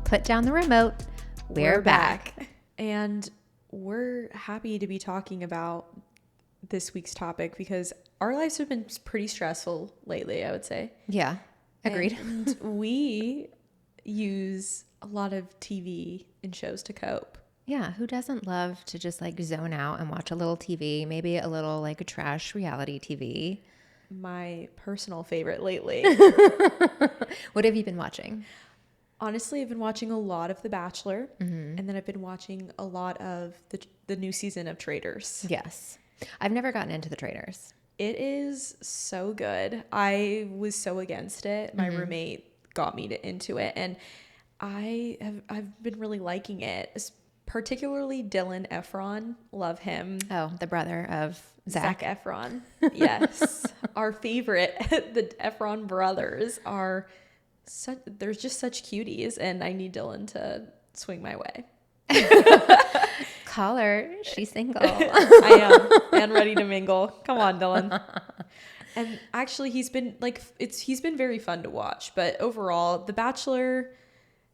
Put down the remote. We're back. And we're happy to be talking about this week's topic because our lives have been pretty stressful lately, I would say. Yeah, agreed. And we use a lot of TV and shows to cope. Yeah, who doesn't love to just like zone out and watch a little TV, maybe a little like a trash reality TV? My personal favorite lately. What have you been watching? Honestly, I've been watching a lot of The Bachelor, and then I've been watching a lot of the new season of Traitors. Yes. I've never gotten into The Traitors. It is so good. I was so against it. My roommate got me into it, and I've been really liking it. Particularly Dylan Efron. Love him. Oh, the brother of Zac Efron. Yes. Our favorite. The Efron brothers are they're just such cuties, and I need Dylan to swing my way. Call her. She's single. I am. And ready to mingle. Come on, Dylan. And actually he's been very fun to watch, but overall The Bachelor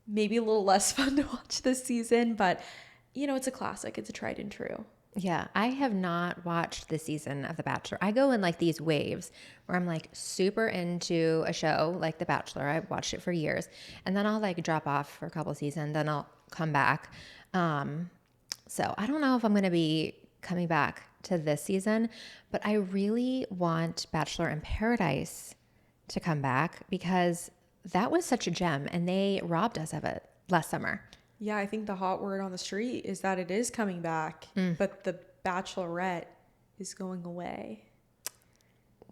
maybe a little less fun to watch this season, but you know, it's a classic. It's a tried and true. Yeah, I have not watched this season of The Bachelor. I go in like these waves where I'm like super into a show like The Bachelor. I've watched it for years, and then I'll like drop off for a couple seasons, then I'll come back. So I don't know if I'm going to be coming back to this season, but I really want Bachelor in Paradise to come back because that was such a gem, and they robbed us of it last summer. Yeah, I think the hot word on the street is that it is coming back, but the Bachelorette is going away.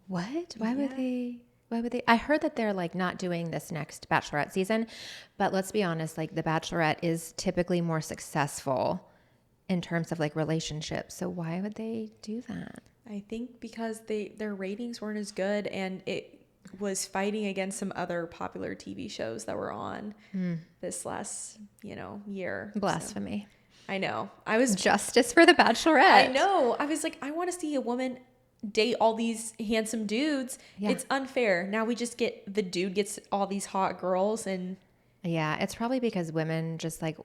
What? Why would they? I heard that they're like not doing this next Bachelorette season, but let's be honest, like the Bachelorette is typically more successful in terms of like relationships. So why would they do that? I think because their ratings weren't as good, and it was fighting against some other popular TV shows that were on this last, year. Blasphemy. So, I know. I was justice for the Bachelorette. I know. I was like, I want to see a woman date all these handsome dudes. Yeah. It's unfair. Now we just the dude gets all these hot girls, and yeah, it's probably because women just like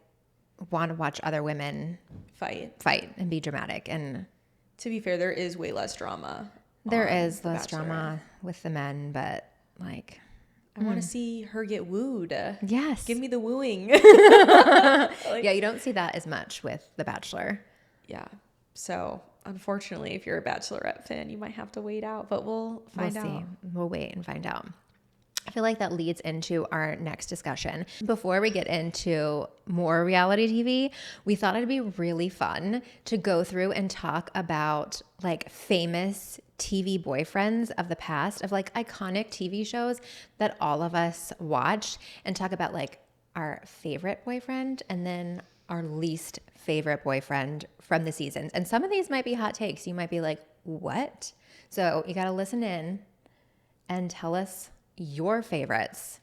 want to watch other women fight and be dramatic. And to be fair, there is way less drama. There is less drama with the men, but like I want to see her get wooed. Yes. Give me the wooing. Yeah, you don't see that as much with The Bachelor. Yeah. So, unfortunately, if you're a Bachelorette fan, you might have to wait out, but we'll find out. We'll wait and find out. I feel like that leads into our next discussion. Before we get into more reality TV, we thought it'd be really fun to go through and talk about like famous TV boyfriends of the past, of like iconic TV shows that all of us watched, and talk about like our favorite boyfriend and then our least favorite boyfriend from the seasons. And some of these might be hot takes. You might be like, what? So you got to listen in and tell us your favorites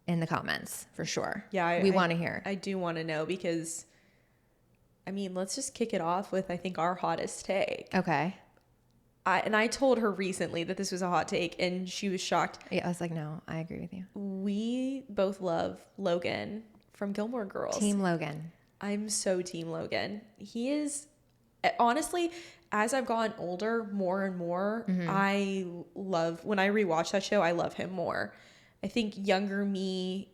in the comments for sure. Yeah, we want to hear. I do want to know because, I mean, let's just kick it off with, I think, our hottest take. Okay. I told her recently that this was a hot take, and she was shocked. Yeah, I was like, no, I agree with you. We both love Logan from Gilmore Girls. Team Logan. I'm so Team Logan. He is, honestly, as I've gotten older, more and more, I love, when I rewatch that show, I love him more. I think younger me,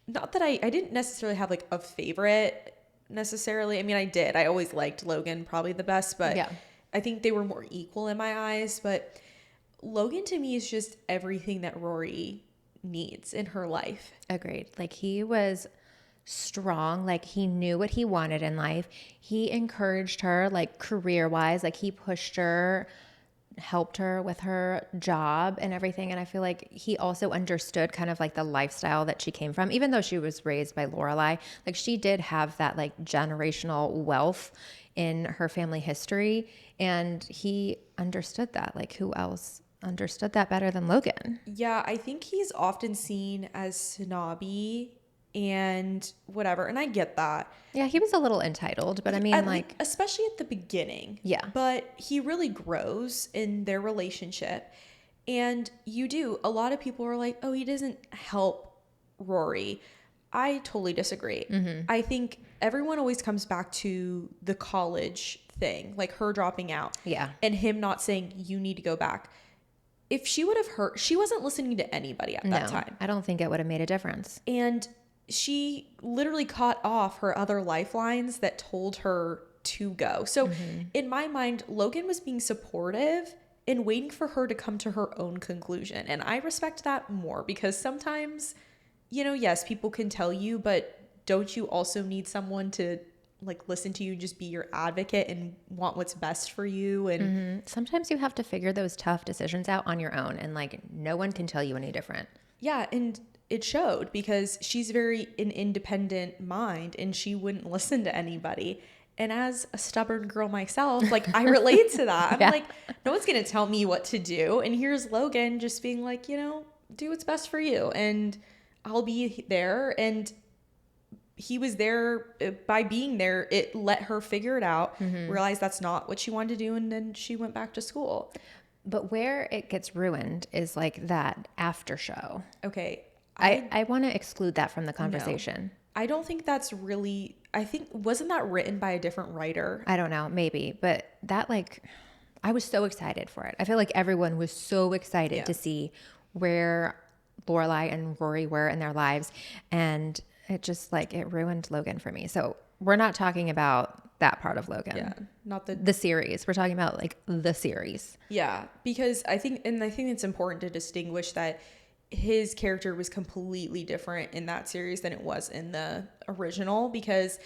not that I didn't necessarily have like a favorite necessarily. I mean, I did. I always liked Logan probably the best, but yeah. I think they were more equal in my eyes. But Logan to me is just everything that Rory needs in her life. Agreed. Like he was strong, like he knew what he wanted in life. He encouraged her like career-wise, like he pushed her, helped her with her job and everything. And I feel like he also understood kind of like the lifestyle that she came from, even though she was raised by Lorelai. Like she did have that like generational wealth in her family history, and he understood that. Like who else understood that better than Logan? Yeah, I think he's often seen as snobby and whatever, and I get that. Yeah, he was a little entitled, but I mean, like especially at the beginning. Yeah. But he really grows in their relationship, And a lot of people are like, oh, he doesn't help Rory. I totally disagree. I think everyone always comes back to the college thing, like her dropping out. Yeah. And him not saying, you need to go back. If she would have heard, she wasn't listening to anybody at that time. I don't think it would have made a difference. And she literally cut off her other lifelines that told her to go. So in my mind, Logan was being supportive and waiting for her to come to her own conclusion. And I respect that more because sometimes, yes, people can tell you, but don't you also need someone to like listen to you, just be your advocate and want what's best for you? And sometimes you have to figure those tough decisions out on your own, and like no one can tell you any different. Yeah, and it showed because she's very an independent mind and she wouldn't listen to anybody. And as a stubborn girl myself, like I relate to that. I'm like, no one's going to tell me what to do. And here's Logan just being like, do what's best for you and I'll be there. And he was there by being there. It let her figure it out, realize that's not what she wanted to do. And then she went back to school. But where it gets ruined is like that after show. Okay. I want to exclude that from the conversation. No. I don't think that's really, wasn't that written by a different writer? I don't know, maybe. But that I was so excited for it. I feel like everyone was so excited to see where Lorelai and Rory were in their lives. And it just it ruined Logan for me. So we're not talking about that part of Logan. Yeah, not the series. We're talking about the series. Yeah, because I think it's important to distinguish that his character was completely different in that series than it was in the original, because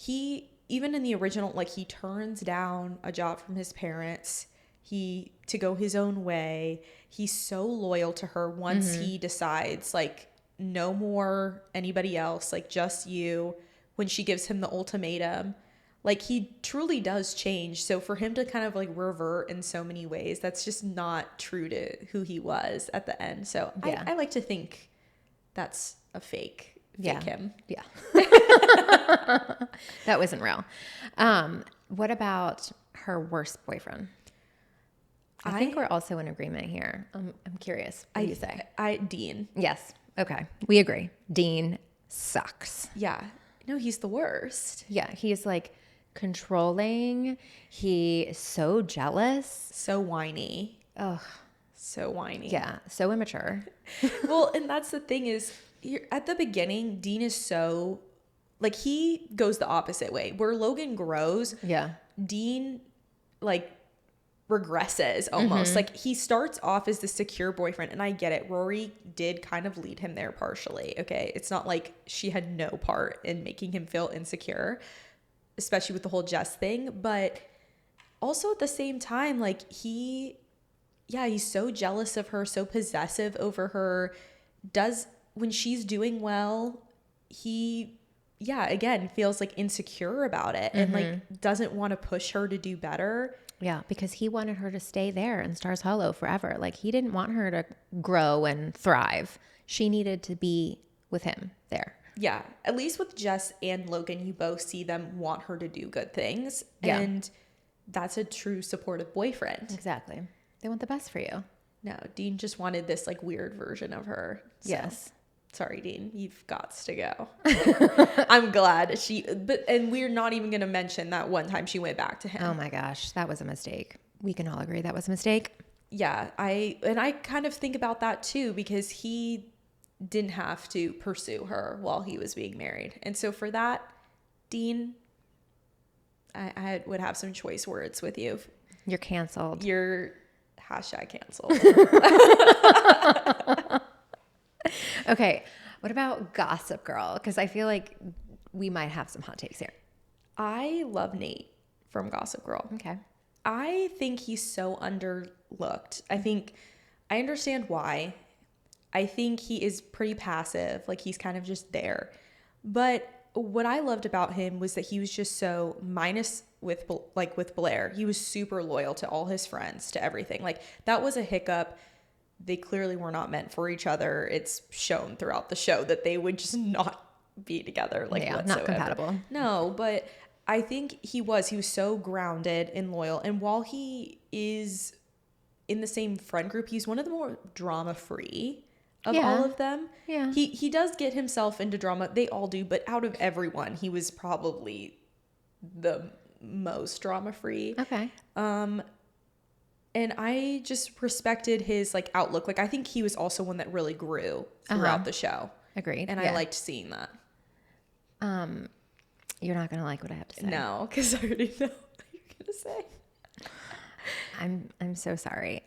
even in the original, he turns down a job from his parents to go his own way. He's so loyal to her once he decides no more anybody else, just you. When she gives him the ultimatum, he truly does change. So for him to kind of revert in so many ways, that's just not true to who he was at the end. So I like to think that's a fake him. Yeah. That wasn't real. What about her worst boyfriend? I think we're also in agreement here. I'm curious. What do you say? Dean. Yes. Okay. We agree. Dean sucks. Yeah. No, he's the worst. Yeah. He's controlling. He is so jealous. So whiny. Ugh. So whiny. Yeah. So immature. Well, and that's the thing is, at the beginning, Dean is so, he goes the opposite way. Where Logan grows, Dean, regresses almost. He starts off as the secure boyfriend, and I get it. Rory did kind of lead him there partially. Okay. It's not like she had no part in making him feel insecure, especially with the whole Jess thing. But also at the same time, he's so jealous of her, so possessive over her. When she's doing well, he again feels insecure about it and doesn't want to push her to do better. Yeah, because he wanted her to stay there in Stars Hollow forever. He didn't want her to grow and thrive. She needed to be with him there. Yeah, at least with Jess and Logan, you both see them want her to do good things. Yeah. And that's a true supportive boyfriend. Exactly. They want the best for you. No, Dean just wanted this weird version of her. So. Yes. Sorry, Dean, you've got to go. I'm glad and we're not even going to mention that one time she went back to him. Oh my gosh, that was a mistake. We can all agree that was a mistake. Yeah, I kind of think about that too, because he didn't have to pursue her while he was being married. And so for that, Dean, I would have some choice words with you. You're canceled. You're #canceled. Okay, what about Gossip Girl? Because I feel like we might have some hot takes here. I love Nate from Gossip Girl. Okay. I think he's so underlooked. I understand why. I think he is pretty passive. He's kind of just there. But what I loved about him was that he was just so, minus with Blair, he was super loyal to all his friends, to everything. That was a hiccup. They clearly were not meant for each other. It's shown throughout the show that they would just not be together whatsoever. Not compatible. No, but I think he was so grounded and loyal. And while he is in the same friend group, he's one of the more drama free of Yeah. all of them. Yeah. He does get himself into drama. They all do, but out of everyone, he was probably the most drama free. Okay. And I just respected his like outlook. Like I think he was also one that really grew throughout the show. Agreed. And I liked seeing that. You're not gonna like what I have to say. No, because I already know what you're gonna say. I'm so sorry.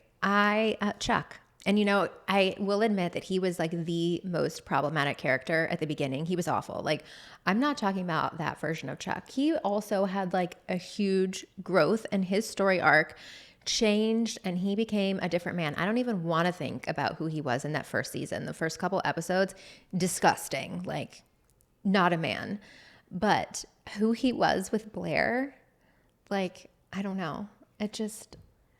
Chuck. And I will admit that he was like the most problematic character at the beginning. He was awful. Like, I'm not talking about that version of Chuck. He also had like a huge growth, and his story arc changed, and he became a different man. I don't even want to think about who he was in that first season. The first couple episodes, disgusting. Like, not a man. But who he was with Blair, like, I don't know.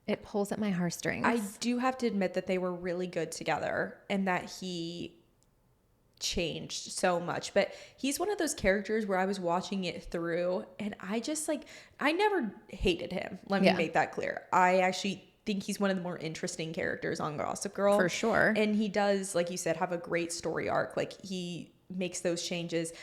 It pulls at my heartstrings. I do have to admit that they were really good together and that he changed so much. But he's one of those characters where I was watching it through and I just like, I never hated him. Let me make that clear. I actually think he's one of the more interesting characters on Gossip Girl. For sure. And he does, like you said, have a great story arc. Like he makes those changes.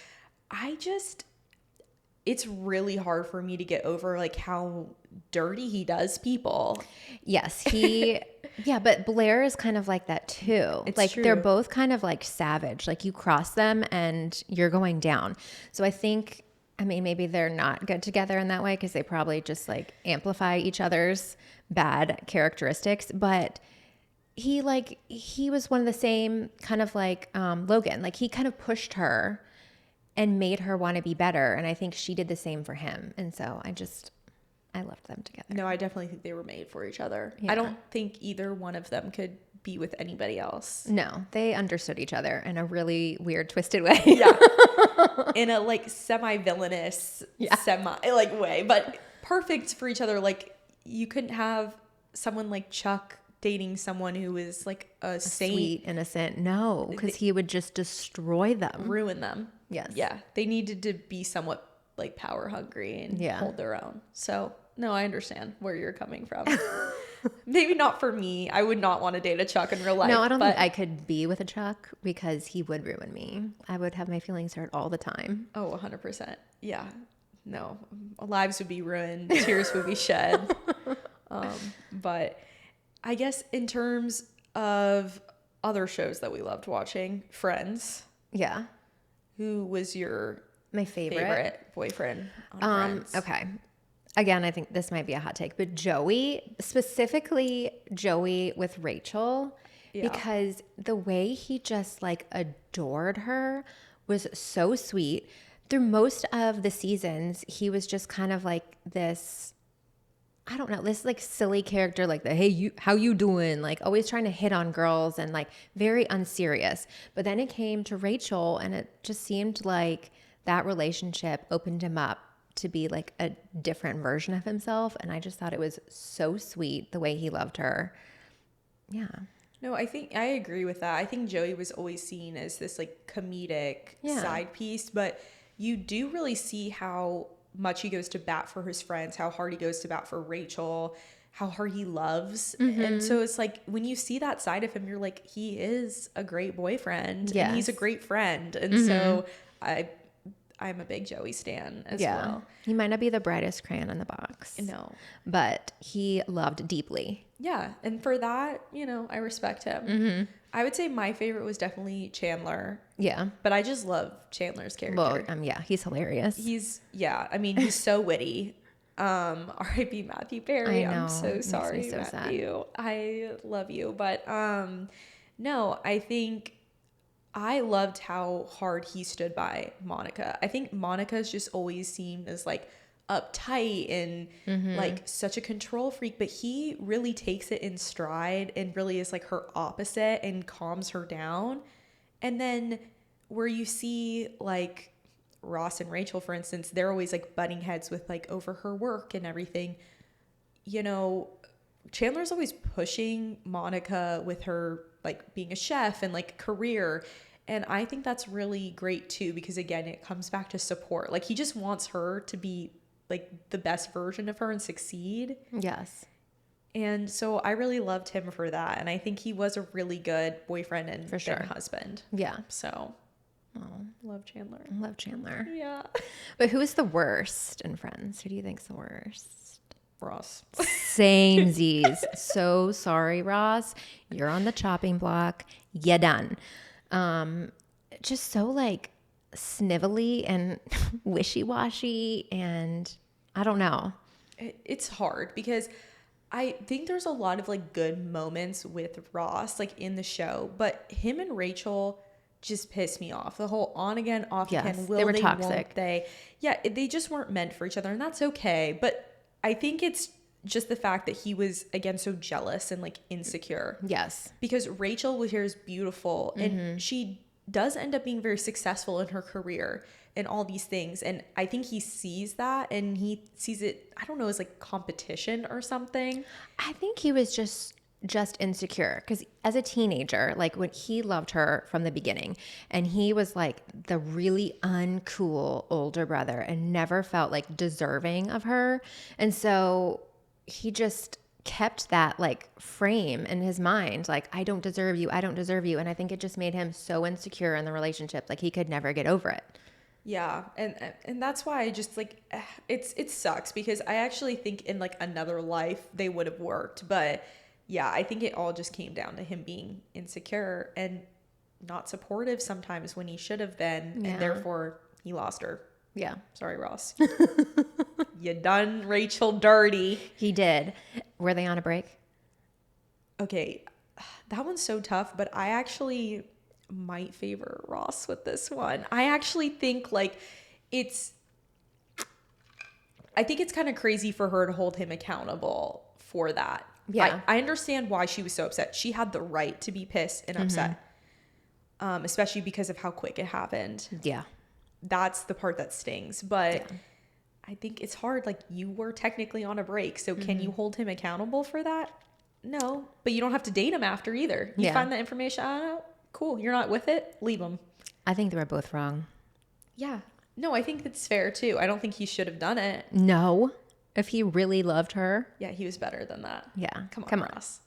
It's really hard for me to get over like how dirty he does people. Yes, but Blair is kind of like that too. It's like true. They're both kind of like savage. Like you cross them and you're going down. So I think, maybe they're not good together in that way because they probably just like amplify each other's bad characteristics. But he was one of the same kind of like Logan. Like he kind of pushed her and made her want to be better. And I think she did the same for him. And so I loved them together. No, I definitely think they were made for each other. Yeah. I don't think either one of them could be with anybody else. No, they understood each other in a really weird, twisted way. Yeah. In a like semi-villainous, like way, but perfect for each other. Like you couldn't have someone like Chuck dating someone who is like a saint. Sweet, innocent. No, because he would just destroy them. Ruin them. Yes. Yeah. They needed to be somewhat like power hungry and hold their own. So no, I understand where you're coming from. Maybe not for me. I would not want to date a Chuck in real life. No, I don't think I could be with a Chuck because he would ruin me. I would have my feelings hurt all the time. Oh, 100%. Yeah. No, lives would be ruined. Tears would be shed. But I guess in terms of other shows that we loved watching, Friends. Yeah. Who was your my favorite boyfriend on Friends? Okay. Again, I think this might be a hot take, but Joey, specifically Joey with Rachel, because the way he just like adored her was so sweet. Through most of the seasons, he was just kind of like this, I don't know, this like silly character, like the, hey, how you doing? Like always trying to hit on girls and like very unserious. But then it came to Rachel and it just seemed like that relationship opened him up to be like a different version of himself. And I just thought it was so sweet the way he loved her. Yeah. No, I think I agree with that. I think Joey was always seen as this like comedic side piece, but you do really see how much he goes to bat for his friends, how hard he goes to bat for Rachel, how hard he loves. Mm-hmm. And so it's like when you see that side of him, you're like, he is a great boyfriend and he's a great friend. And so I'm a big Joey stan as well. He might not be the brightest crayon in the box. No. But he loved deeply. Yeah. And for that, I respect him. Mm-hmm. I would say my favorite was definitely Chandler. Yeah. But I just love Chandler's character. Well, he's hilarious. He's so witty. R.I.P. Matthew Perry. I know. I'm so sorry, makes me so Matthew. Sad. I love you. But no, I think I loved how hard he stood by Monica. I think Monica's just always seemed as like uptight and like such a control freak, but he really takes it in stride and really is like her opposite and calms her down. And then where you see like Ross and Rachel, for instance, they're always like butting heads with like over her work and everything. Chandler's always pushing Monica with her like being a chef and like career. And I think that's really great too, because again, it comes back to support. Like he just wants her to be like the best version of her and succeed. Yes. And so I really loved him for that. And I think he was a really good boyfriend and For sure. then husband. Yeah. So, Oh, love Chandler. I love Chandler. Yeah. But who is the worst in Friends? Who do you think's the worst? Ross. Samesies. So sorry, Ross. You're on the chopping block. You done. Just so like snivelly and wishy-washy, and I don't know. It's hard because I think there's a lot of like good moments with Ross like in the show, but him and Rachel just pissed me off. The whole on again, off Yes, again, will they were they, toxic. won't they? Yeah, they just weren't meant for each other, and that's okay. But I think it's just the fact that he was again so jealous and like insecure. Yes. Because Rachel was here is beautiful, and she does end up being very successful in her career and all these things. And I think he sees that, and he sees it, I don't know, as like competition or something. I think he was just insecure because as a teenager, like when he loved her from the beginning, and he was like the really uncool older brother and never felt like deserving of her. And so he just kept that like frame in his mind, like, I don't deserve you. And I think it just made him so insecure in the relationship. Like he could never get over it. Yeah, and that's why I just like it sucks because I actually think in like another life they would have worked, but yeah, I think it all just came down to him being insecure and not supportive sometimes when he should have been, and therefore he lost her. Yeah. Sorry, Ross. You done Rachel dirty. He did. Were they on a break? Okay, that one's so tough, but I actually might favor Ross with this one. I actually think like I think it's kind of crazy for her to hold him accountable for that. Yeah. I understand why she was so upset. She had the right to be pissed and upset, especially because of how quick it happened. Yeah. That's the part that stings. But I think it's hard. Like, you were technically on a break. So can you hold him accountable for that? No. But you don't have to date him after either. You find that information out. Cool. You're not with it. Leave him. I think they were both wrong. Yeah. No, I think that's fair too. I don't think he should have done it. No. If he really loved her. Yeah, he was better than that. Yeah. Come on, Come on. Ross.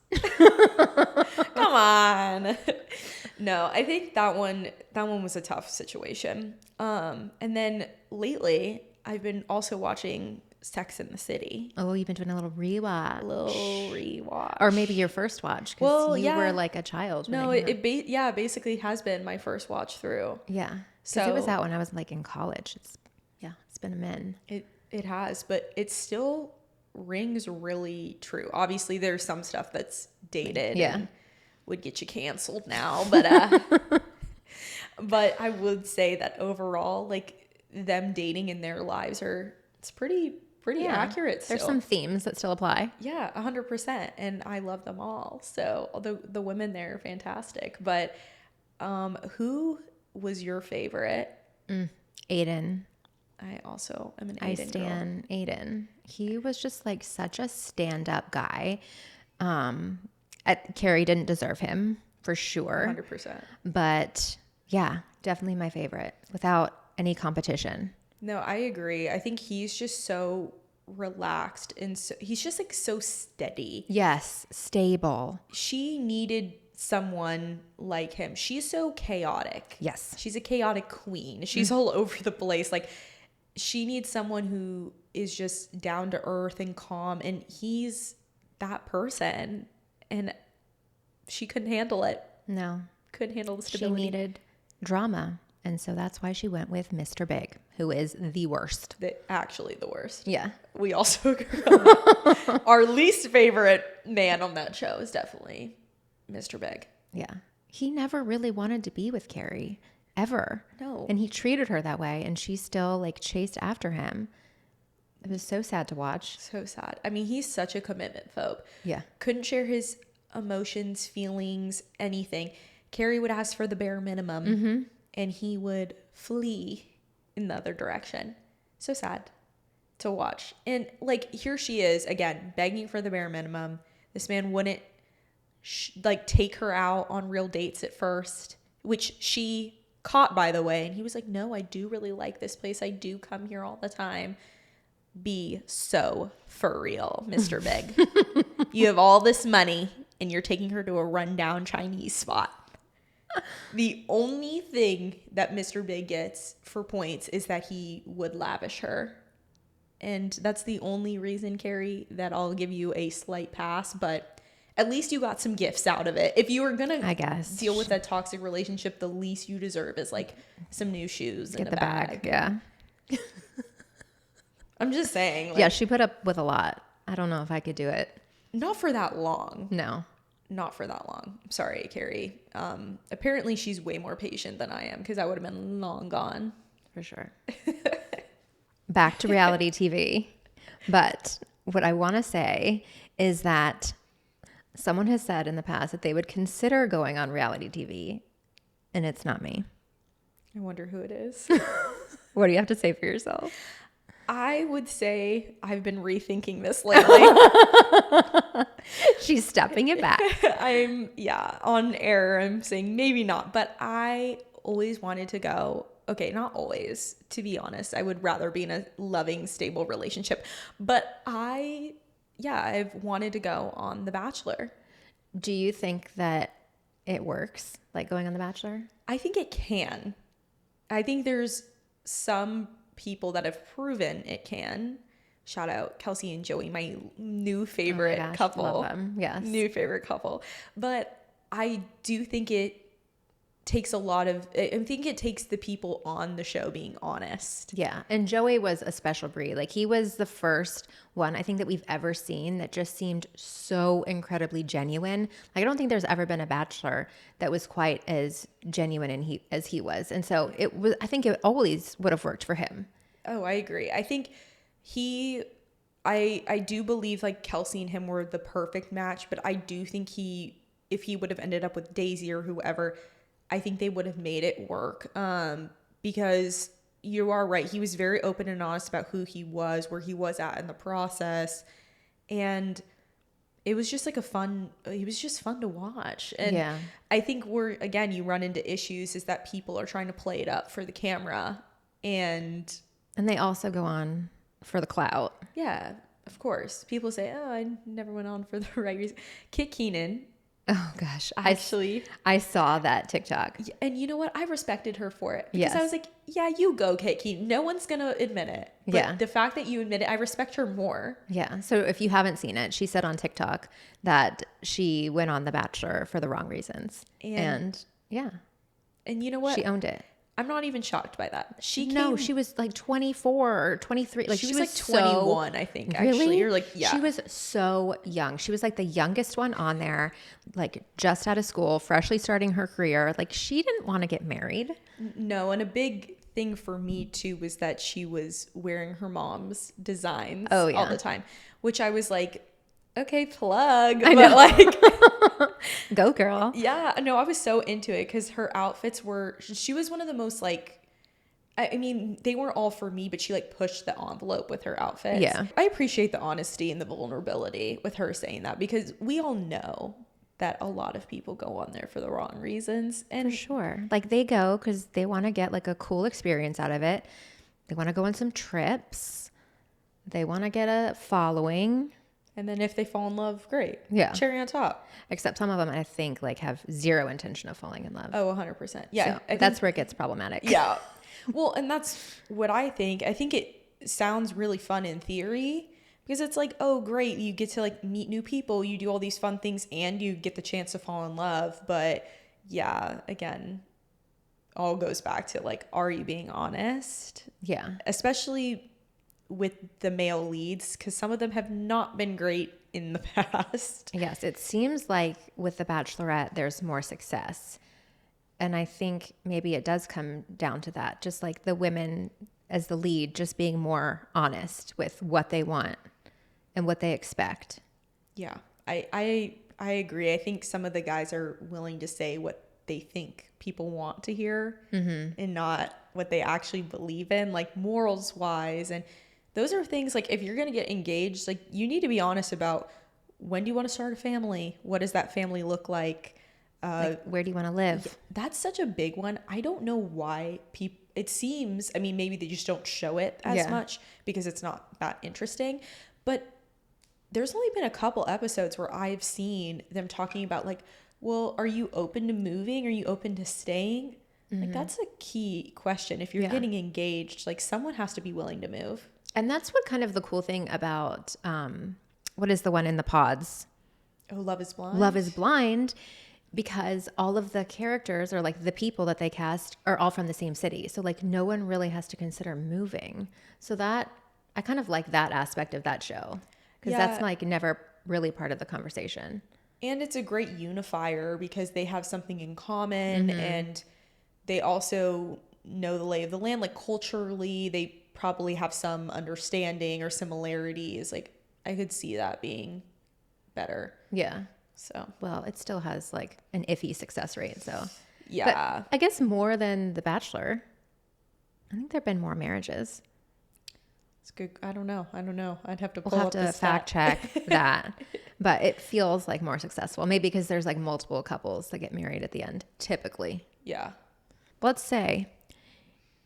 Come on. No, I think that one was a tough situation. And then lately I've been also watching Sex and the City. Oh, you've been doing a little rewatch. Or maybe your first watch, because you were like a child. No, it basically has been my first watch through. Yeah. Because it was out when I was like in college. It's been a minute. It has, but it still rings really true. Obviously, there's some stuff that's dated and would get you canceled now, but but I would say that overall, like, them dating in their lives it's pretty accurate still. There's some themes that still apply. Yeah, 100%, and I love them all. So although the women there are fantastic, but who was your favorite? Aiden. I also am an Aiden I stan girl. Aiden. He was just like such a stand-up guy. Carrie didn't deserve him for sure. 100%. But yeah, definitely my favorite without any competition. No, I agree. I think he's just so relaxed and he's just like so steady. Yes, stable. She needed someone like him. She's so chaotic. Yes. She's a chaotic queen. She's all over the place. Like, she needs someone who is just down to earth and calm, and he's that person, and she couldn't handle it. No. Couldn't handle the stability. She needed drama, and so that's why she went with Mr. Big, who is the worst. Actually the worst. Yeah. We also agree on that. Our least favorite man on that show is definitely Mr. Big. Yeah. He never really wanted to be with Carrie. Ever. No. And he treated her that way, and she still like chased after him. It was so sad to watch. So sad. I mean, he's such a commitment phobe. Yeah. Couldn't share his emotions, feelings, anything. Carrie would ask for the bare minimum, and he would flee in the other direction. So sad to watch. And like, here she is again, begging for the bare minimum. This man wouldn't take her out on real dates at first, which she caught, by the way, and he was like, no, I do really like this place, I do come here all the time, be so for real, Mr. Big. You have all this money and you're taking her to a rundown Chinese spot. The only thing that Mr. Big gets for points is that he would lavish her. And that's the only reason, Carrie, that I'll give you a slight pass. But at least you got some gifts out of it. If you were going to deal with that toxic relationship, the least you deserve is like some new shoes and a bag. Yeah. I'm just saying. Like, yeah, she put up with a lot. I don't know if I could do it. Not for that long. No. Not for that long. I'm sorry, Carrie. Apparently she's way more patient than I am because I would have been long gone. For sure. Back to reality TV. But what I want to say is that someone has said in the past that they would consider going on reality TV, and it's not me. I wonder who it is. What do you have to say for yourself? I would say I've been rethinking this lately. She's stepping it back. On air, I'm saying maybe not, but I always wanted to go. Okay, not always, to be honest. I would rather be in a loving, stable relationship. But I've wanted to go on The Bachelor. Do you think that it works, like going on The Bachelor? I think it can. I think there's some people that have proven it can. Shout out Kelsey and Joey, my new favorite couple. Love them. Yes. New favorite couple. But I do think it takes it takes the people on the show being honest. Yeah. And Joey was a special breed. Like, he was the first one I think that we've ever seen that just seemed so incredibly genuine. Like, I don't think there's ever been a Bachelor that was quite as genuine as he was. And so I think it always would have worked for him. Oh, I agree. I think I do believe like Kelsey and him were the perfect match, but I do think if he would have ended up with Daisy or whoever, I think they would have made it work. Because you are right. He was very open and honest about who he was, where he was at in the process. And it was just like it was just fun to watch. And yeah. I think you run into issues is that people are trying to play it up for the camera. And they also go on for the clout. Yeah, of course. People say, oh, I never went on for the right reason. Kit Keenan. Oh, gosh. Actually. I saw that TikTok. And you know what? I respected her for it. Because I was like, yeah, you go, Kit Keenan. No one's going to admit it. But the fact that you admit it, I respect her more. Yeah. So if you haven't seen it, she said on TikTok that she went on The Bachelor for the wrong reasons. And yeah. And you know what? She owned it. I'm not even shocked by that. She was like 24 or 23. Like, she was like 21, I think, really? Actually. You're like, yeah. She was so young. She was like the youngest one on there, like just out of school, freshly starting her career. Like, she didn't want to get married. No, and a big thing for me too was that she was wearing her mom's designs all the time, which I was like, okay, plug. I know. Like, go girl. Yeah, no, I was so into it because her outfits she was one of the most like, I mean, they weren't all for me, but she like pushed the envelope with her outfits. Yeah. I appreciate the honesty and the vulnerability with her saying that because we all know that a lot of people go on there for the wrong reasons. And for sure. Like, they go because they want to get like a cool experience out of it. They want to go on some trips. They want to get a following. And then if they fall in love, great. Yeah. Cherry on top. Except some of them, I think, like, have zero intention of falling in love. Oh, 100%. Yeah. So that's where it gets problematic. Yeah. Well, and that's what I think. I think it sounds really fun in theory because it's like, oh, great. You get to like meet new people. You do all these fun things and you get the chance to fall in love. But yeah, again, all goes back to like, are you being honest? Yeah. Especially with the male leads, because some of them have not been great in the past. Yes, it seems like with The Bachelorette, there's more success. And I think maybe it does come down to that. Just like the women as the lead, just being more honest with what they want and what they expect. Yeah, I agree. I think some of the guys are willing to say what they think people want to hear and not what they actually believe in, like morals wise. And those are things like if you're going to get engaged, like you need to be honest about when do you want to start a family? What does that family look like? Like, where do you want to live? Yeah, that's such a big one. I don't know why people, it seems, I mean, maybe they just don't show it as much because it's not that interesting. But there's only been a couple episodes where I've seen them talking about like, well, are you open to moving? Are you open to staying? Like, that's a key question. If you're getting engaged, like, someone has to be willing to move. And that's what kind of the cool thing about, what is the one in the pods? Oh, Love is Blind. Love is Blind, because all of the characters or like the people that they cast are all from the same city. So like no one really has to consider moving. So that, I kind of like that aspect of that show, because that's like never really part of the conversation. And it's a great unifier because they have something in common, and they also know the lay of the land. Like, culturally, they probably have some understanding or similarities. Like, I could see that being better. Yeah. So, well, it still has like an iffy success rate. So, yeah. But I guess more than The Bachelor. I think there have been more marriages. It's good. I don't know. I'd have to pull We'll have up to fact check that. But it feels like more successful. Maybe because there's like multiple couples that get married at the end, typically. Yeah. Let's say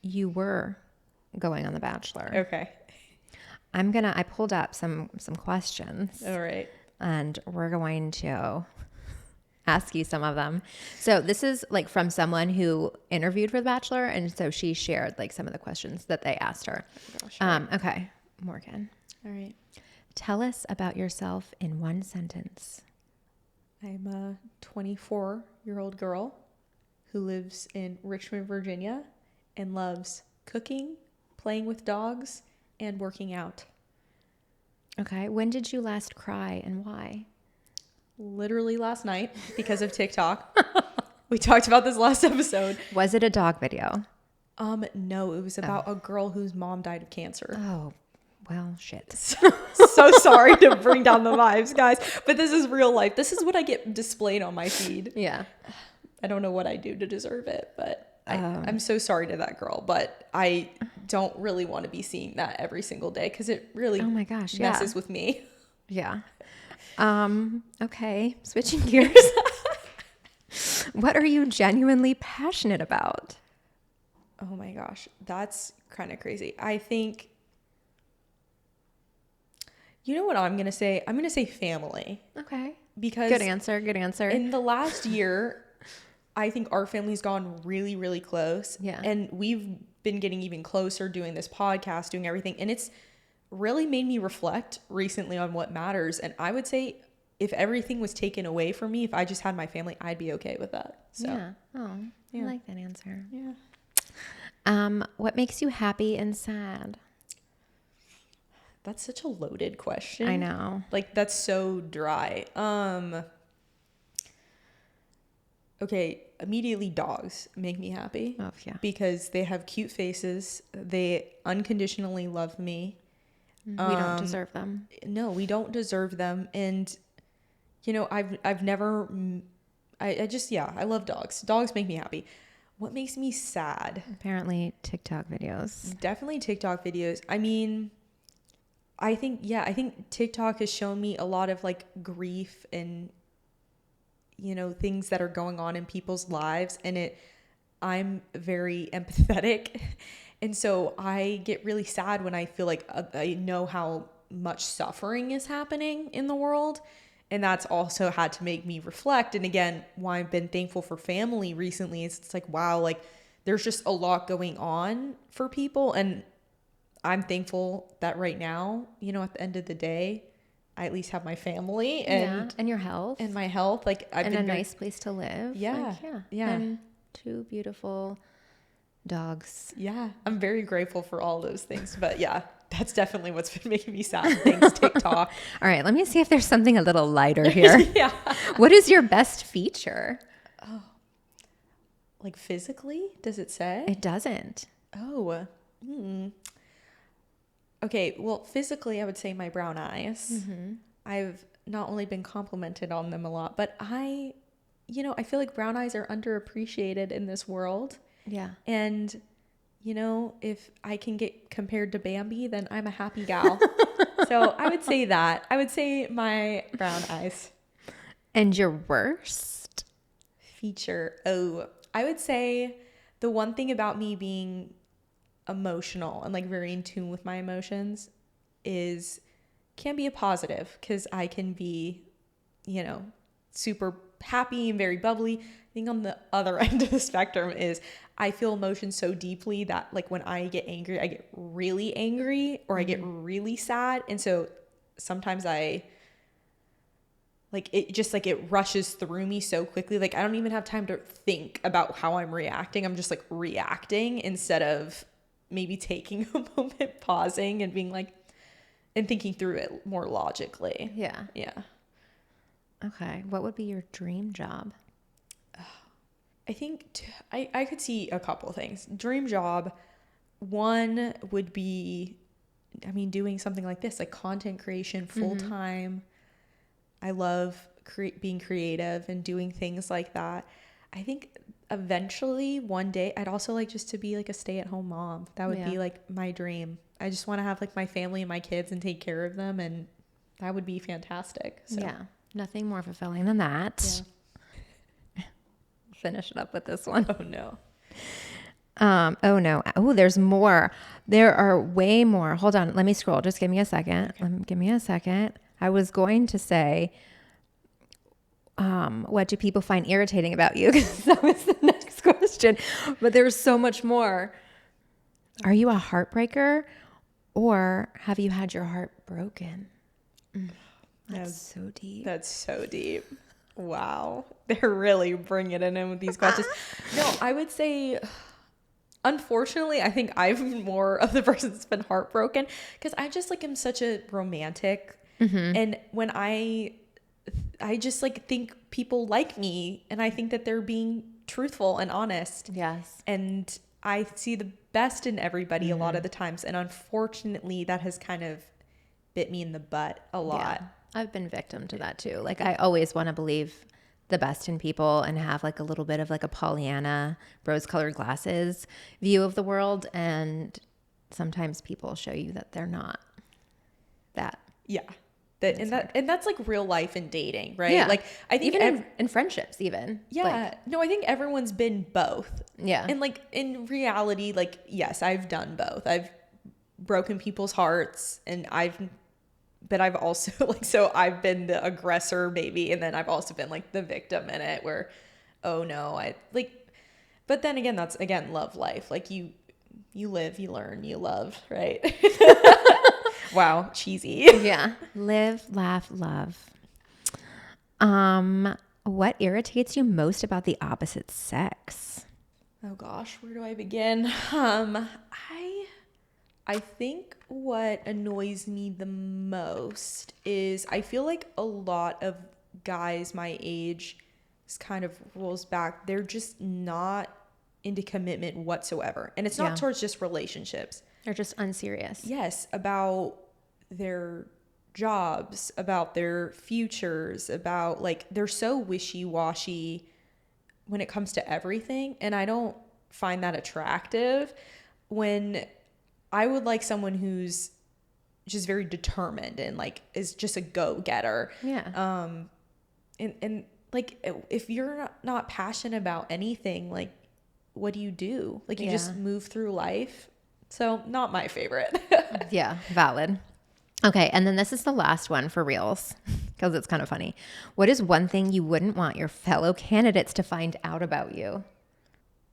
you were going on The Bachelor. Okay. I pulled up some questions. All right. And we're going to ask you some of them. So this is like from someone who interviewed for The Bachelor, and so she shared like some of the questions that they asked her. Oh, gosh, right. Okay, Morgan. All right. Tell us about yourself in one sentence. I'm a 24-year-old girl who lives in Richmond, Virginia, and loves cooking, playing with dogs, and working out. Okay. When did you last cry and why? Literally last night because of TikTok. We talked about this last episode. Was it a dog video? No, it was about a girl whose mom died of cancer. Oh, well, shit. So sorry to bring down the vibes, guys, but this is real life. This is what I get displayed on my feed. Yeah. I don't know what I do to deserve it, but I'm so sorry to that girl, but I don't really want to be seeing that every single day because it really messes with me. Yeah. Okay. Switching gears. What are you genuinely passionate about? Oh my gosh. That's kind of crazy. I think, you know what I'm going to say? I'm going to say family. Okay. Because good answer. In the last year, I think our family's gone really, really close. Yeah. And we've been getting even closer doing this podcast, doing everything. And it's really made me reflect recently on what matters. And I would say if everything was taken away from me, if I just had my family, I'd be okay with that. So, yeah. Oh, I like that answer. Yeah. What makes you happy and sad? That's such a loaded question. I know. Like, that's so dry. Okay, immediately dogs make me happy. Oh, yeah. Because they have cute faces. They unconditionally love me. We don't deserve them. No, we don't deserve them. And, you know, I've never, I just, I love dogs. Dogs make me happy. What makes me sad? Apparently TikTok videos. Definitely TikTok videos. I mean, I think TikTok has shown me a lot of like grief and, you know, things that are going on in people's lives, and I'm very empathetic. And so I get really sad when I feel like I know how much suffering is happening in the world. And that's also had to make me reflect. And again, why I've been thankful for family recently is it's like, wow, like there's just a lot going on for people. And I'm thankful that right now, you know, at the end of the day, I at least have my family and your health and my health. Like I've and been a nice place to live. Yeah. Like, Yeah. And 2 beautiful dogs. Yeah. I'm very grateful for all those things. But yeah, that's definitely what's been making me sad. Thanks, TikTok. All right. Let me see if there's something a little lighter here. Yeah. What is your best feature? Oh, like physically? Does it say? It doesn't. Oh. Okay. Well, physically, I would say my brown eyes. Mm-hmm. I've not only been complimented on them a lot, but I feel like brown eyes are underappreciated in this world. Yeah. And, you know, if I can get compared to Bambi, then I'm a happy gal. So I would say that. I would say my brown eyes. And your worst? feature. Oh, I would say the one thing about me being emotional and like very in tune with my emotions can be a positive, because I can be, you know, super happy and very bubbly. I think on the other end of the spectrum is I feel emotions so deeply that like when I get angry, I get really angry, or I get really sad. And so sometimes I like it just like it rushes through me so quickly. Like I don't even have time to think about how I'm reacting. I'm just like reacting instead of maybe taking a moment, pausing and being like, and thinking through it more logically. Yeah. Yeah. Okay. What would be your dream job? I think I could see a couple things. Dream job, one would be, I mean, doing something like this, like content creation full time. I love being creative and doing things like that. I think eventually one day I'd also like just to be like a stay-at-home mom. That would be like my dream. I just want to have like my family and my kids and take care of them, and that would be fantastic. So. Yeah. Nothing more fulfilling than that. Yeah. Finish it up with this one. Oh no. Oh no. Oh, there's more. There are way more. Hold on. Let me scroll. Just give me a second. Okay. Give me a second. I was going to say, what do people find irritating about you? Because that was the next question. But there's so much more. Are you a heartbreaker, or have you had your heart broken? That's so deep. That's so deep. Wow. They're really bringing it in with these questions. No, I would say, unfortunately, I think I'm more of the person that's been heartbroken, because I just like am such a romantic. And when I just like think people like me, and I think that they're being truthful and honest. Yes. And I see the best in everybody a lot of the times. And unfortunately, that has kind of bit me in the butt a lot. Yeah. I've been victim to that too. Like I always want to believe the best in people and have like a little bit of like a Pollyanna rose-colored glasses view of the world. And sometimes people show you that they're not that. Yeah. And that's like real life and dating, right? Yeah. Like I think even in friendships even. Yeah. Like, No, I think everyone's been both. Yeah. And like in reality, like, yes, I've done both. I've broken people's hearts, and but I've also like, so I've been the aggressor maybe. And then I've also been like the victim in it where, oh no, but then again, that's again, love life. Like you live, you learn, you love, right? Wow. Cheesy. Yeah. Live, laugh, love. What irritates you most about the opposite sex? Oh gosh, where do I begin? I think what annoys me the most is I feel like a lot of guys my age, this kind of rolls back, they're just not into commitment whatsoever. And it's not towards just relationships. They're just unserious. Yes, about their jobs, about their futures, about like they're so wishy-washy when it comes to everything, and I don't find that attractive. When I would like someone who's just very determined and like is just a go-getter. Yeah. And like if you're not passionate about anything, like what do you do? Like you just move through life. So not my favorite. Yeah, valid. Okay, and then this is the last one for reals because it's kind of funny. What is one thing you wouldn't want your fellow candidates to find out about you?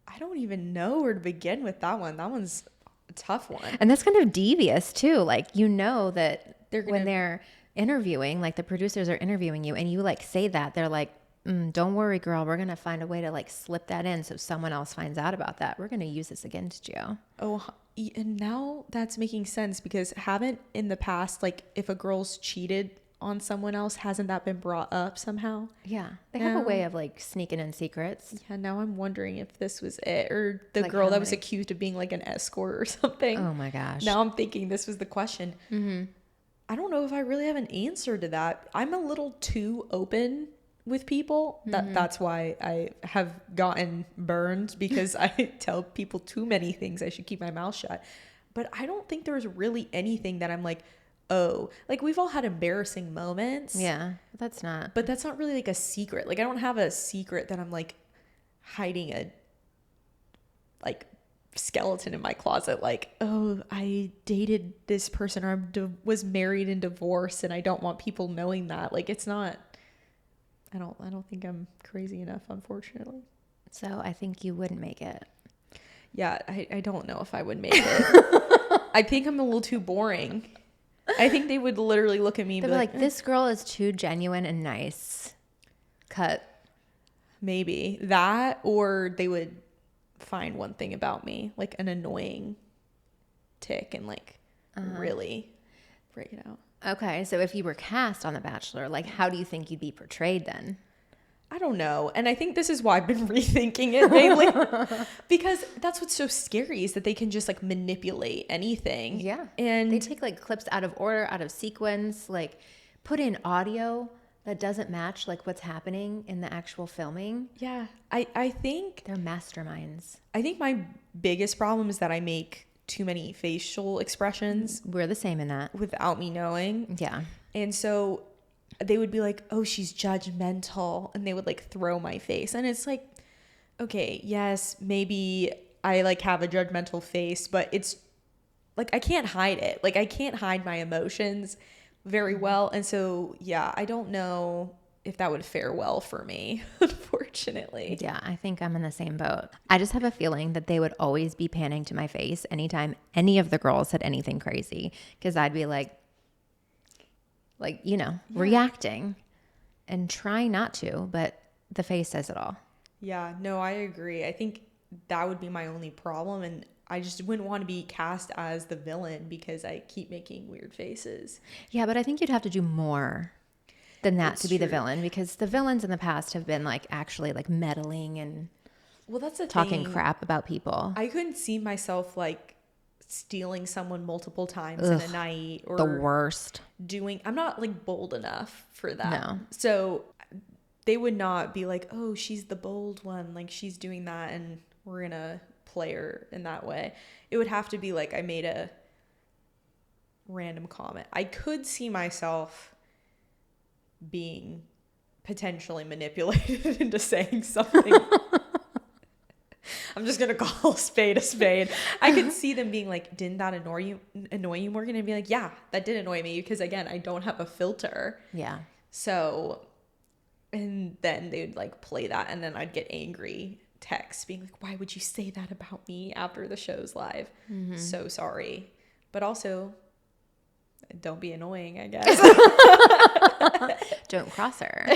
I don't even know where to begin with that one. That one's a tough one. And that's kind of devious too. Like, you know that when gonna- they're interviewing, like the producers are interviewing you and you like say that, they're like, don't worry, girl. We're going to find a way to like slip that in so someone else finds out about that. We're going to use this against you. Oh, and now that's making sense, because haven't in the past, like if a girl's cheated on someone else, hasn't that been brought up somehow? Yeah. They have a way of like sneaking in secrets. Yeah, now I'm wondering if this was it, or the Like girl how that was many? accused of being like an escort or something. Oh my gosh. Now I'm thinking this was the question. I don't know if I really have an answer to that. I'm a little too open with people. That's why I have gotten burned, because I tell people too many things. I should keep my mouth shut. But I don't think there's really anything that I'm like, oh, like we've all had embarrassing moments. Yeah, but that's not. But that's not really like a secret. Like I don't have a secret that I'm like, hiding a like skeleton in my closet, like, oh, I dated this person, or was married and divorced, and I don't want people knowing that. Like, it's not, I don't think I'm crazy enough, unfortunately. So I think you wouldn't make it. Yeah, I don't know if I would make it. I think I'm a little too boring. I think they would literally look at me and They'd be like, this girl is too genuine and nice. Cut. Maybe that, or they would find one thing about me, like an annoying tick, and like really break it out. Okay, so if you were cast on The Bachelor, like, how do you think you'd be portrayed then? I don't know. And I think this is why I've been rethinking it mainly, because that's what's so scary, is that they can just like manipulate anything. Yeah. And they take like clips out of order, out of sequence, like put in audio that doesn't match like what's happening in the actual filming. yeah, I think They're masterminds. I think my biggest problem is that I make too many facial expressions We're the same in that. without me knowing. Yeah. And so they would be like, oh, she's judgmental. And they would like throw my face. And it's like, okay, yes, maybe I like have a judgmental face, but it's like, I can't hide it. Like, I can't hide my emotions very well. And so, yeah, I don't know if that would fare well for me, unfortunately. Yeah, I think I'm in the same boat. I just have a feeling that they would always be panning to my face anytime any of the girls said anything crazy, because I'd be like, reacting and trying not to, but the face says it all. Yeah, no, I agree. I think that would be my only problem. And I just wouldn't want to be cast as the villain because I keep making weird faces. Yeah, but I think you'd have to do more than that That's to be the true. villain, because the villains in the past have been like actually like meddling and Well, that's the talking thing. crap about people. I couldn't see myself like stealing someone multiple times in a night, or The worst. I'm not like bold enough for that. No. So they would not be like, oh, she's the bold one, like she's doing that and we're gonna play her in that way. It would have to be like I made a random comment. I could see myself being potentially manipulated into saying something. I'm just gonna call a spade a spade. I could see them being like, didn't that annoy you, Morgan? And be like, yeah, that did annoy me, because again, I don't have a filter. Yeah. So, and then they would like play that, and then I'd get angry texts being like, why would you say that about me after the show's live? Mm-hmm. So sorry. But also, don't be annoying, I guess. Don't cross her.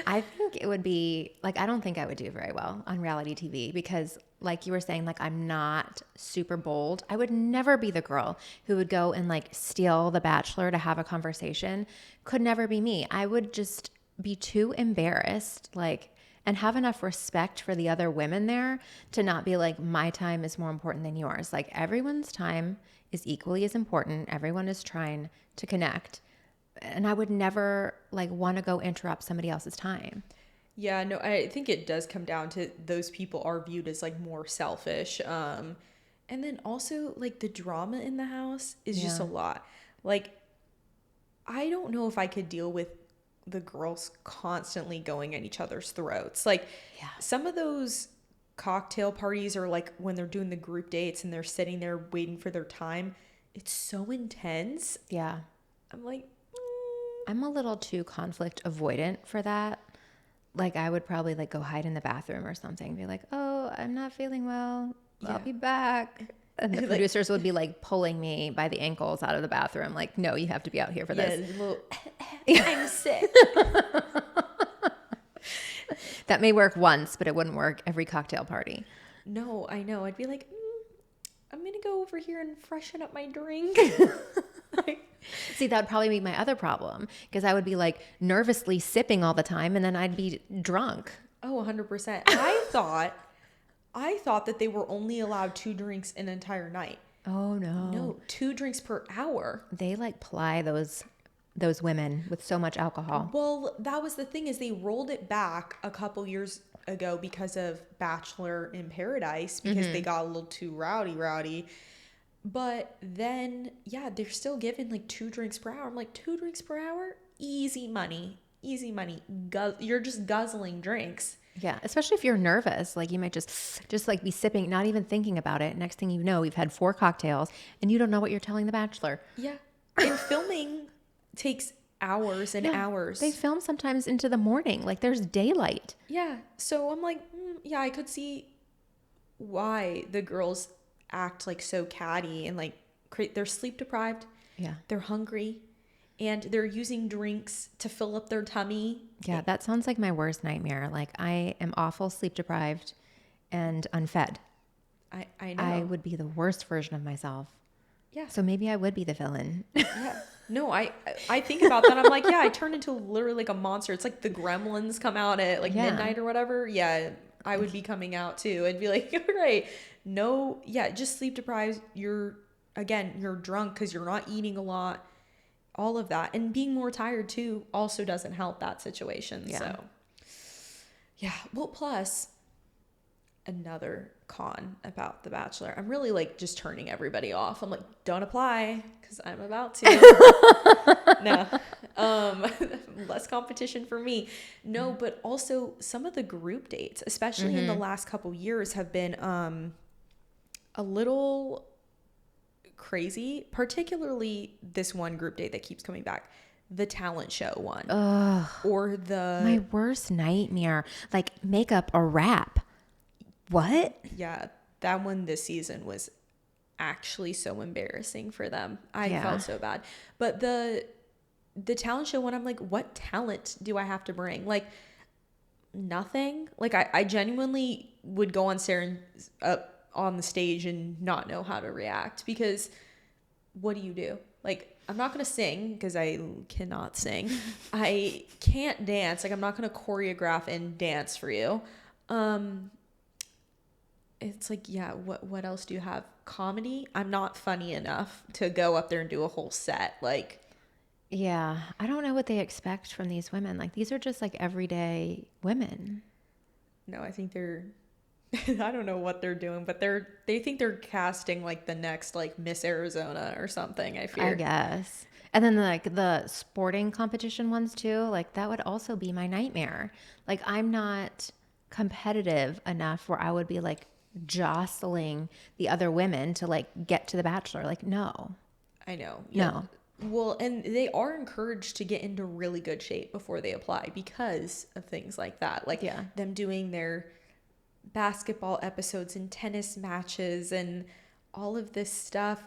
I think it would be like, I don't think I would do very well on reality TV, because like you were saying, like I'm not super bold. I would never be the girl who would go and like steal The Bachelor to have a conversation. Could never be me. I would just be too embarrassed, like, and have enough respect for the other women there to not be like, my time is more important than yours. Like, everyone's time is equally as important. Everyone is trying to connect. And I would never like want to go interrupt somebody else's time. Yeah, no, I think it does come down to those people are viewed as like more selfish. And then also like the drama in the house is just a lot. Like, I don't know if I could deal with the girls constantly going at each other's throats. Like, some of those cocktail parties, or like when they're doing the group dates and they're sitting there waiting for their time, it's so intense. Yeah. I'm like, I'm a little too conflict avoidant for that. Like, I would probably like go hide in the bathroom or something, be like, oh, I'm not feeling well, I'll be back. And the producers would be like pulling me by the ankles out of the bathroom. Like, no, you have to be out here for this. I'm sick. That may work once, but it wouldn't work every cocktail party. No, I know. I'd be like, I'm going to go over here and freshen up my drink. See, that would probably be my other problem, because I would be like nervously sipping all the time, and then I'd be drunk. Oh, 100%. I thought that they were only allowed 2 drinks an entire night. Oh, no. No, 2 drinks per hour. They like ply those women with so much alcohol. Well, that was the thing, is they rolled it back a couple years ago because of Bachelor in Paradise, because they got a little too rowdy. But then, yeah, they're still giving like 2 drinks per hour. I'm like, 2 drinks per hour? Easy money. You're just guzzling drinks. Yeah, especially if you're nervous, like you might just like be sipping, not even thinking about it. Next thing you know, you've had 4 cocktails and you don't know what you're telling the Bachelor. Yeah. And filming takes hours and hours. They film sometimes into the morning, like there's daylight. Yeah. So I'm like, yeah, I could see why the girls act like so catty and like they're sleep deprived. Yeah. They're hungry and they're using drinks to fill up their tummy. Yeah, that sounds like my worst nightmare. Like I am awful sleep deprived and unfed. I know. I would be the worst version of myself. Yeah. So maybe I would be the villain. Yeah. No, I think about that. I'm like, yeah, I turned into literally like a monster. It's like the gremlins come out at like midnight or whatever. Yeah, I would be coming out too. I'd be like, all right, no, yeah, just sleep deprived. You're drunk because you're not eating a lot. All of that. And being more tired too also doesn't help that situation. Yeah. So, yeah. Well, plus another con about The Bachelor. I'm really like just turning everybody off. I'm like, don't apply because I'm about to. No. Less competition for me. No, but also some of the group dates, especially in the last couple years, have been a little crazy, particularly this one group date that keeps coming back, the talent show one. Ugh, or the my worst nightmare, like makeup a rap. What? Yeah, that one this season was actually so embarrassing for them. I felt so bad. But the talent show one, I'm like, what talent do I have to bring? Like nothing. Like I genuinely would go on on the stage and not know how to react, because what do? Like, I'm not going to sing because I cannot sing. I can't dance. Like, I'm not going to choreograph and dance for you. It's like, yeah, what else do you have? Comedy? I'm not funny enough to go up there and do a whole set. Like, yeah, I don't know what they expect from these women. Like, these are just like everyday women. No, I think they're I don't know what they're doing, but they think they're casting like the next like Miss Arizona or something, I fear. I guess. And then like the sporting competition ones too, like that would also be my nightmare. Like I'm not competitive enough where I would be like jostling the other women to like get to the Bachelor. Like no. I know. Yeah. No. Well, and they are encouraged to get into really good shape before they apply because of things like that. Like them doing their basketball episodes and tennis matches and all of this stuff.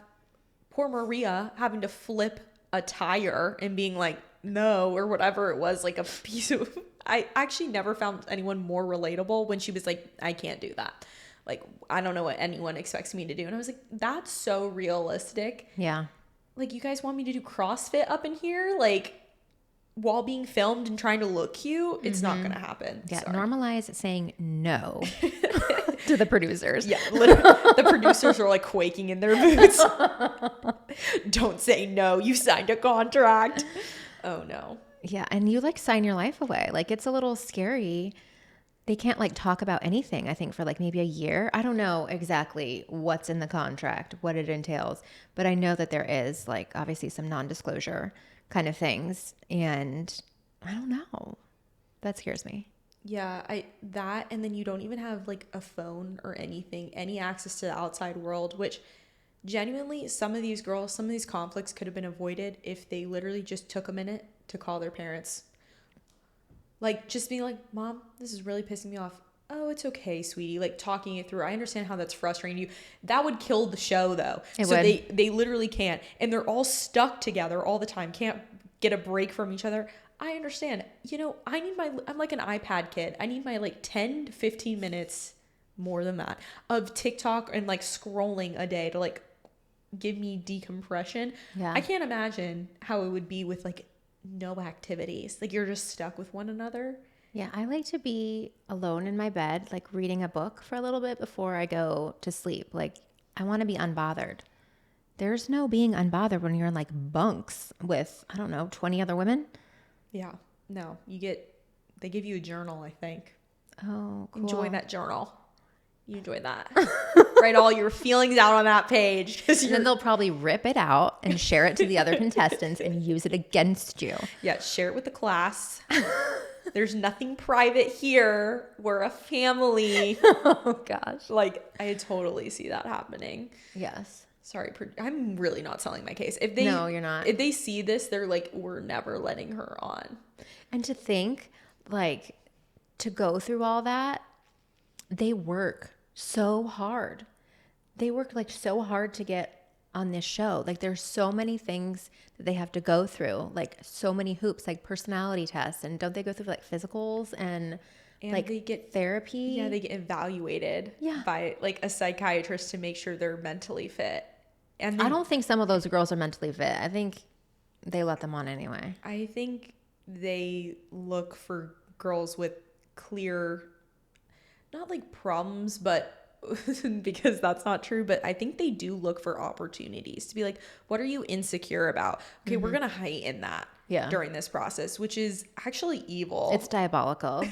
Poor Maria having to flip a tire and being like, no, or whatever it was, like a piece of... I actually never found anyone more relatable when she was like, I can't do that. Like, I don't know what anyone expects me to do. And I was like, that's so realistic. Yeah. Like, you guys want me to do CrossFit up in here? Like, while being filmed and trying to look cute, it's not going to happen. Yeah, Sorry. normalize saying no to the producers. Yeah, literally, the producers are like quaking in their boots. Don't say no. You signed a contract. Oh, no. Yeah, and you like sign your life away. Like it's a little scary. They can't like talk about anything, I think, for like maybe a year. I don't know exactly what's in the contract, what it entails, but I know that there is like obviously some non-disclosure kind of things, and I don't know. That scares me. Yeah, and then you don't even have like a phone or anything, any access to the outside world, which genuinely some of these conflicts could have been avoided if they literally just took a minute to call their parents. Like just being like, Mom, this is really pissing me off. Oh, it's okay, sweetie. Like talking it through. I understand how that's frustrating you. That would kill the show though. It would. They literally can't. And they're all stuck together all the time. Can't get a break from each other. I understand. You know, I'm like an iPad kid. I need my like 10 to 15 minutes, more than that, of TikTok and like scrolling a day to like give me decompression. Yeah. I can't imagine how it would be with like no activities. Like you're just stuck with one another. Yeah, I like to be alone in my bed, like reading a book for a little bit before I go to sleep. Like I want to be unbothered. There's no being unbothered when you're in like bunks with, I don't know, 20 other women. Yeah. No, they give you a journal, I think. Oh, cool. Enjoy that journal. You enjoy that. Write all your feelings out on that page. And then they'll probably rip it out and share it to the other contestants and use it against you. Yeah, share it with the class. There's nothing private here. We're a family. Oh gosh. Like, I totally see that happening. Yes. Sorry, I'm really not selling my case. No, you're not. If they see this, they're like, we're never letting her on. And to think, like, to go through all that, they work so hard. They work like so hard to get on this show. Like, there's so many things that they have to go through, like so many hoops, like personality tests, and don't they go through like physicals and like they get therapy? Yeah, they get evaluated by like a psychiatrist to make sure they're mentally fit. And I don't think some of those girls are mentally fit. I think they let them on anyway. I think they look for girls with clear, not like problems, but because that's not true, but I think they do look for opportunities to be like, what are you insecure about? Okay, we're going to heighten that during this process, which is actually evil. It's diabolical.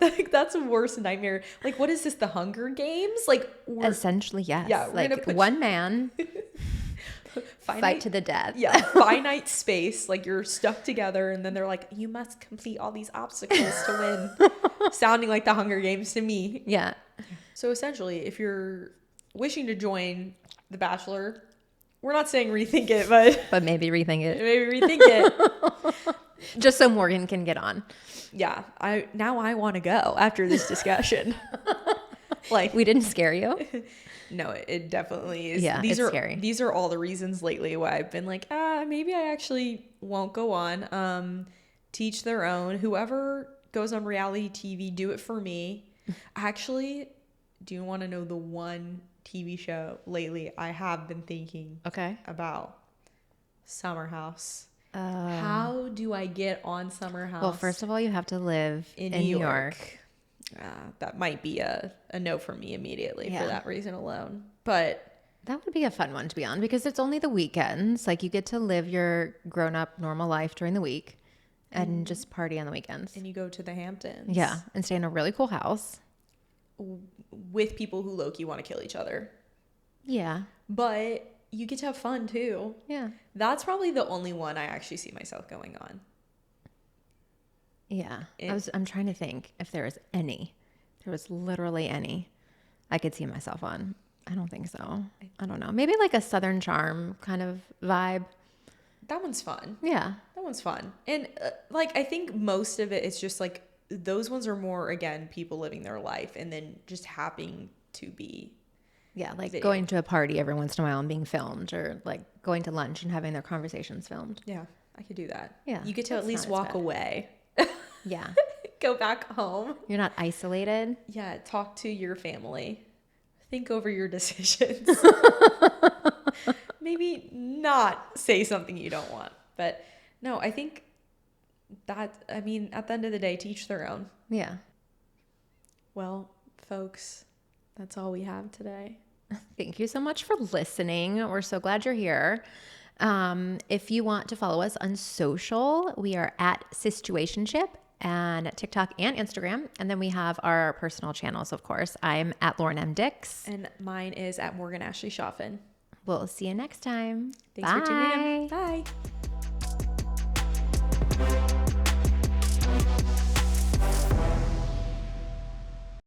Like, that's a worst nightmare. Like, what is this, the Hunger Games? Like, essentially, yes. Yeah, like one man fight to the death. Yeah, finite space. Like, you're stuck together, and then they're like, you must complete all these obstacles to win. Sounding like the Hunger Games to me. Yeah. So essentially, if you're wishing to join The Bachelor, we're not saying rethink it, but maybe rethink it. Maybe rethink it. Just so Morgan can get on. Yeah, I want to go after this discussion. Like, we didn't scare you? No, it definitely is. Yeah, it's scary. These are all the reasons lately why I've been like, maybe I actually won't go on. Teach their own. Whoever goes on reality TV, do it for me. Actually, do you want to know the one TV show lately I have been thinking about? Summer House. How do I get on Summer House? Well, first of all, you have to live in New York. That might be a no for me immediately for that reason alone. But that would be a fun one to be on because it's only the weekends. Like, you get to live your grown-up normal life during the week and just party on the weekends. And you go to the Hamptons. Yeah, and stay in a really cool house. With people who low-key want to kill each other. Yeah. But you get to have fun too. Yeah. That's probably the only one I actually see myself going on. Yeah. I'm trying to think if there was any. There was literally any I could see myself on. I don't think so. I don't know. Maybe like a Southern Charm kind of vibe. That one's fun. Yeah. That one's fun. And like, I think most of it is just like, those ones are more, again, people living their life and then just happening to be. Yeah, like going to a party every once in a while and being filmed, or like going to lunch and having their conversations filmed. Yeah, I could do that. Yeah. You get to at least walk away. Yeah. Go back home. You're not isolated. Yeah, talk to your family. Think over your decisions. Maybe not say something you don't want. But no, I think that, I mean, at the end of the day, to each their own. Yeah. Well, folks, that's all we have today. Thank you so much for listening. We're so glad you're here. If you want to follow us on social, we are at Situationship and TikTok and Instagram. And then we have our personal channels, of course. I'm at Lauren M. Dix. And mine is at Morgan Ashley Shoffin. We'll see you next time. Thanks for tuning in. Bye.